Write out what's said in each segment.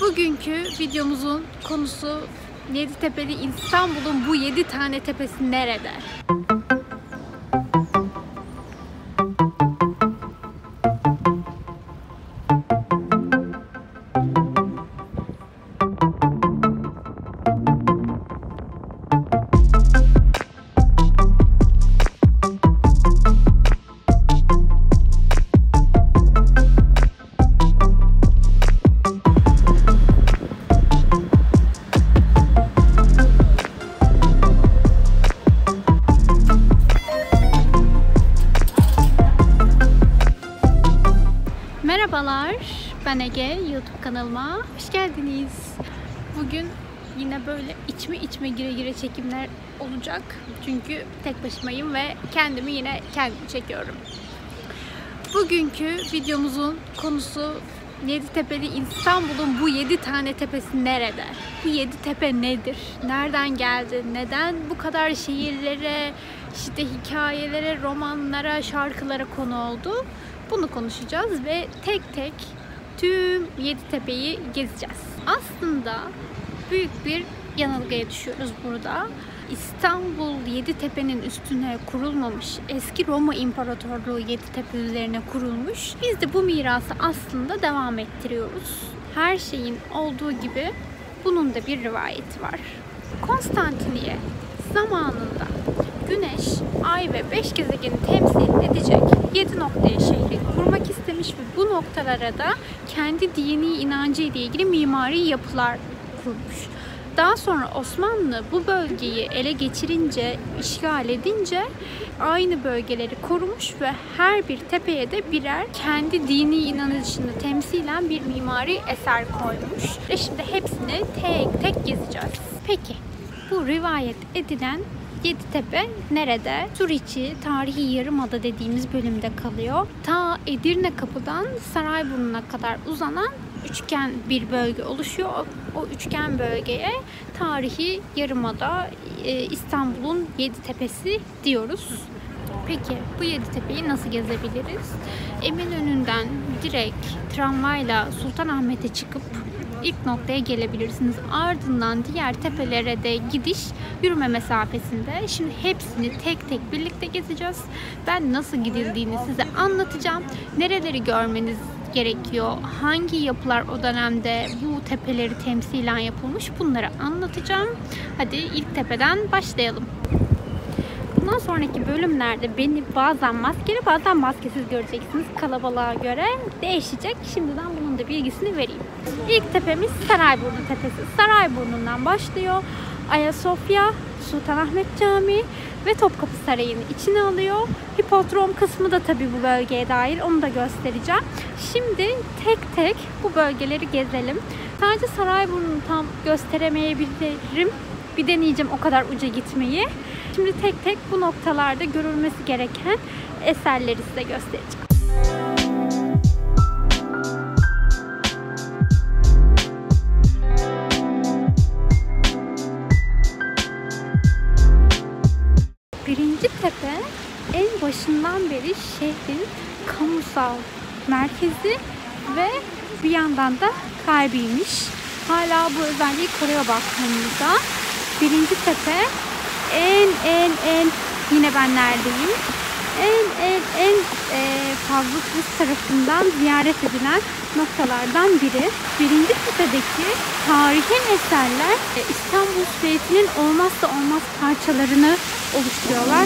Bugünkü videomuzun konusu Yeditepe'li İstanbul'un bu 7 tane tepesi nerede? Merhabalar, ben Ege. YouTube kanalıma hoş geldiniz. Bugün yine böyle içime gire çekimler olacak. Çünkü tek başımayım ve kendimi yine kendim çekiyorum. Bugünkü videomuzun konusu Yeditepe'li İstanbul'un bu 7 tane tepesi nerede? Bu 7 tepe nedir? Nereden geldi? Neden bu kadar şehirlere, işte hikayelere, romanlara, şarkılara konu oldu? Bunu konuşacağız ve tek tek tüm Yeditepe'yi gezeceğiz. Aslında büyük bir yanılgıya düşüyoruz burada. İstanbul Yeditepe'nin üstüne kurulmamış. Eski Roma İmparatorluğu Yeditepe üzerine kurulmuş. Biz de bu mirası aslında devam ettiriyoruz. Her şeyin olduğu gibi bunun da bir rivayeti var. Konstantiniye zamanında Güneş, Ay ve 5 gezegeni temsil edecek 7 noktaya şehri kurmak istemiş ve bu noktalara da kendi dini inancı ile ilgili mimari yapılar kurmuş. Daha sonra Osmanlı bu bölgeyi ele geçirince, işgal edince aynı bölgeleri korumuş ve her bir tepeye de birer kendi dini inanışını temsilen bir mimari eser koymuş. Ve şimdi hepsini tek tek gezeceğiz. Peki bu rivayet edilen Yeditepe nerede? Suriçi Tarihi Yarımada dediğimiz bölümde kalıyor. Ta Edirne Kapı'dan Sarayburnu'na kadar uzanan üçgen bir bölge oluşuyor. O üçgen bölgeye Tarihi Yarımada, İstanbul'un Yeditepe'si diyoruz. Peki bu Yeditepe'yi nasıl gezebiliriz? Eminönü'nden direkt tramvayla Sultanahmet'e çıkıp ilk noktaya gelebilirsiniz. Ardından diğer tepelere de gidiş yürüme mesafesinde. Şimdi hepsini tek tek birlikte gezeceğiz. Ben nasıl gidildiğini size anlatacağım. Nereleri görmeniz gerekiyor? Hangi yapılar o dönemde bu tepeleri temsilen yapılmış? Bunları anlatacağım. Hadi ilk tepeden başlayalım. Bundan sonraki bölümlerde beni bazen maskeli bazen maskesiz göreceksiniz. Kalabalığa göre değişecek. Şimdiden bunun da bilgisini vereyim. İlk tepemiz Sarayburnu Tepesi. Sarayburnu'ndan başlıyor. Ayasofya, Sultanahmet Camii ve Topkapı Sarayı'nı içine alıyor. Hipodrom kısmı da tabii bu bölgeye dair. Onu da göstereceğim. Şimdi tek tek bu bölgeleri gezelim. Sadece Sarayburnu'nu tam gösteremeyebilirim. Bir deneyeceğim o kadar uca gitmeyi. Şimdi tek tek bu noktalarda görülmesi gereken eserleri size göstereceğim. Birinci tepe en başından beri şehrin kamusal merkezi ve bir yandan da kalbiymiş. Hala bu özelliği koruyor baktığımızda. Birinci tepe en yine ben neredeyim? En fazla turist tarafından ziyaret edilen noktalardan biri. Birinci tepedeki tarihi eserler İstanbul Şehri'nin olmazsa olmaz parçalarını oluşturuyorlar.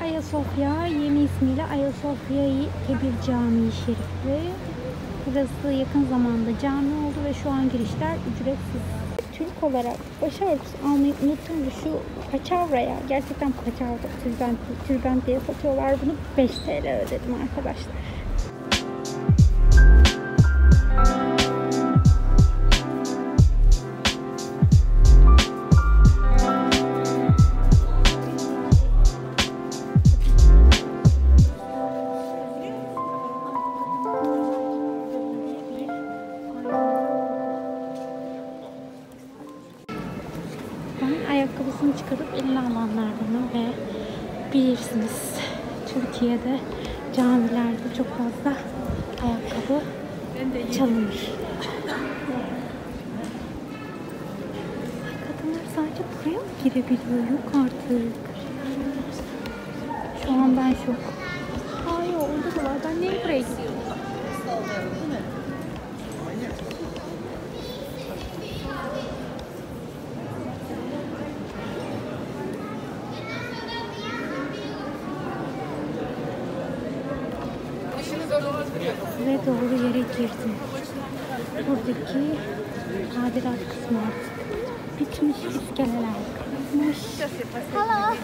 Ayasofya, yeni ismiyle Ayasofya Kebir Camii Şerifi. Burası yakın zamanda cami oldu ve şu an girişler ücretsiz. Türk olarak başörtüsü almayı unuttum da şu paçavraya, gerçekten paçavra, tülbent diye satıyorlar bunu. 5 TL ödedim arkadaşlar. Ayakkabısını çıkarıp eline alanlardanım ve bilirsiniz Türkiye'de camilerde çok fazla ayakkabı çalınır. Kadınlar sadece buraya mı girebiliyor? Yok artık. Şu an ben şok. Hayır, orada da var. Ben niye buraya gidiyorum? Ve doğru yere girdim. Buradaki tadilat kısmı artık bitmiş, iskeleler kırılmış. Hala.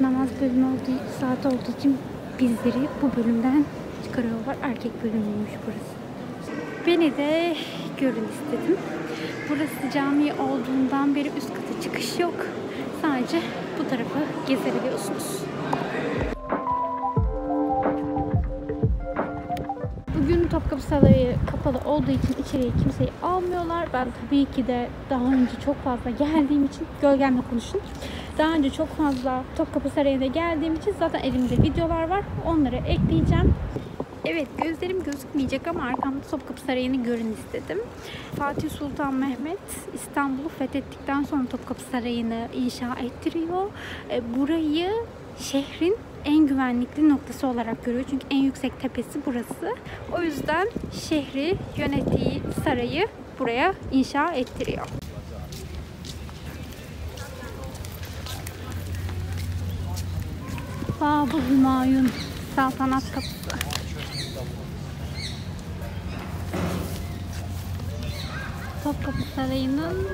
Namaz bölümü olduğu saat olduğu için bizleri bu bölümden çıkarıyorlar. Erkek bölümüymüş burası. Beni de görün istedim. Burası cami olduğundan beri üst kata çıkış yok. Sadece bu tarafı gezebiliyorsunuz. Bugün Topkapı Sarayı kapalı olduğu için içeriye kimseyi almıyorlar. Ben tabii ki de daha önce çok fazla geldiğim için, gölgemle konuşun. Daha önce çok fazla Topkapı Sarayı'na geldiğim için zaten elimde videolar var. Onları ekleyeceğim. Evet, gözlerim gözükmeyecek ama arkamda Topkapı Sarayı'nı görün istedim. Fatih Sultan Mehmet İstanbul'u fethettikten sonra Topkapı Sarayı'nı inşa ettiriyor. Burayı şehrin en güvenlikli noktası olarak görüyor. Çünkü en yüksek tepesi burası. O yüzden şehri yönettiği sarayı buraya inşa ettiriyor. Bab-ı Hümayun Saltanat Kapısı. Topkapı Sarayı'nın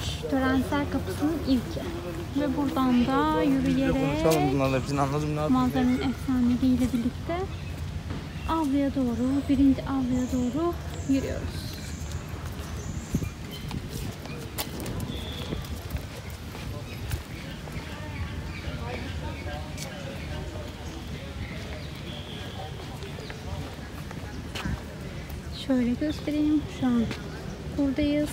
3 törensel kapısının ilki. Ve buradan da yürüyerek manzaranın efsaneleriyle birlikte avluya doğru, birinci avluya doğru yürüyoruz. Şöyle göstereyim. Şu an buradayız.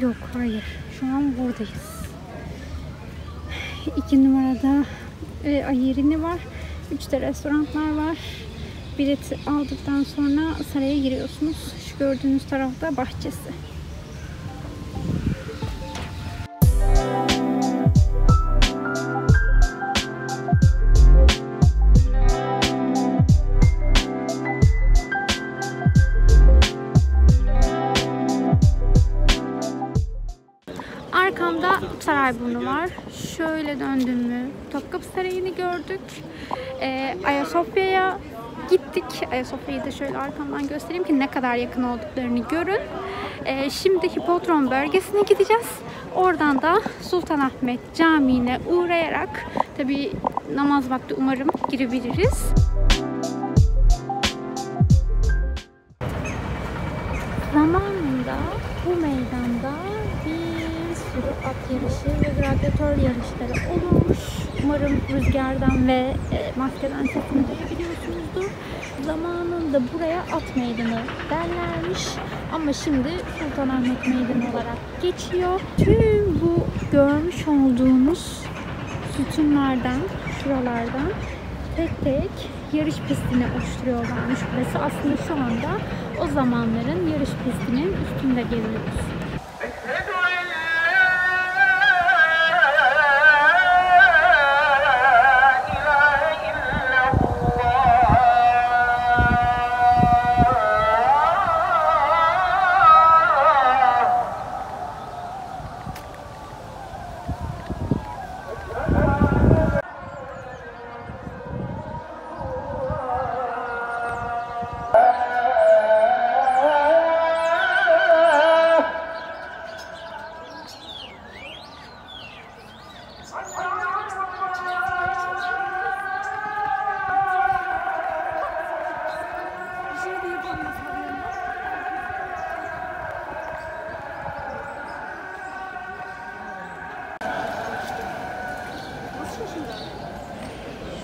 Yok, hayır. Şu an buradayız. 2 numarada yerini var. 3'te restoranlar var. Bileti aldıktan sonra saraya giriyorsunuz. Şu gördüğünüz tarafta bahçesi. Arkamda Sarayburnu var. Şöyle döndüm mü Topkapı Sarayı'nı gördük. Ayasofya'ya gittik. Ayasofya'yı da şöyle arkamdan göstereyim ki ne kadar yakın olduklarını görün. Şimdi Hipodrom bölgesine gideceğiz. Oradan da Sultanahmet Camii'ne uğrayarak, tabii namaz vakti umarım girebiliriz. Zamanında bu meydanda bir sürü at yarışı ve gladyatör yarışları olmuş. Umarım rüzgardan ve maskeden sesini duyabiliyorsunuzdur. Zamanında buraya at meydanı derlermiş. Ama şimdi Sultanahmet Meydanı olarak geçiyor. Tüm bu görmüş olduğunuz sütunlardan, şuralardan tek tek yarış pistini oluşturuyorlarmış. Burası aslında şu anda o zamanların yarış pistinin üstünde geziyoruz.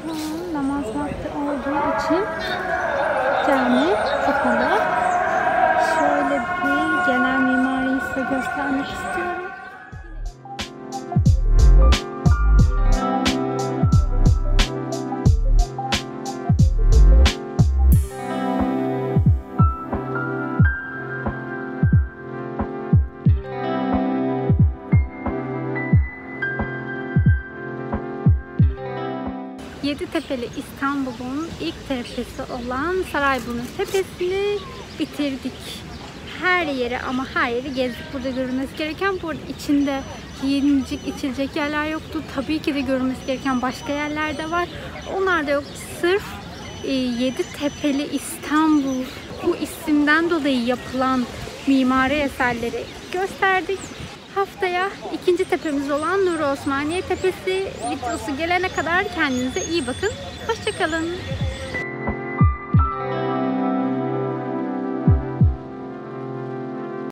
Şu an namaz vakti olduğu için cami kapalı. Şöyle bir genel göstermek istiyorum. Yeditepe'li İstanbul'un ilk tepesi olan Sarayburnu Tepesi'ni bitirdik. Her yeri ama her yeri gezdik. Burada görülmesi gereken, bu arada içinde yiyecek, içilecek yerler yoktu. Tabii ki de görülmesi gereken başka yerler de var. Onlar da yok. Sırf Yeditepe'li İstanbul, bu isimden dolayı yapılan mimari eserleri gösterdik. Haftaya ikinci tepemiz olan Nuri Osmaniye Tepesi videosu gelene kadar kendinize iyi bakın. Hoşça kalın.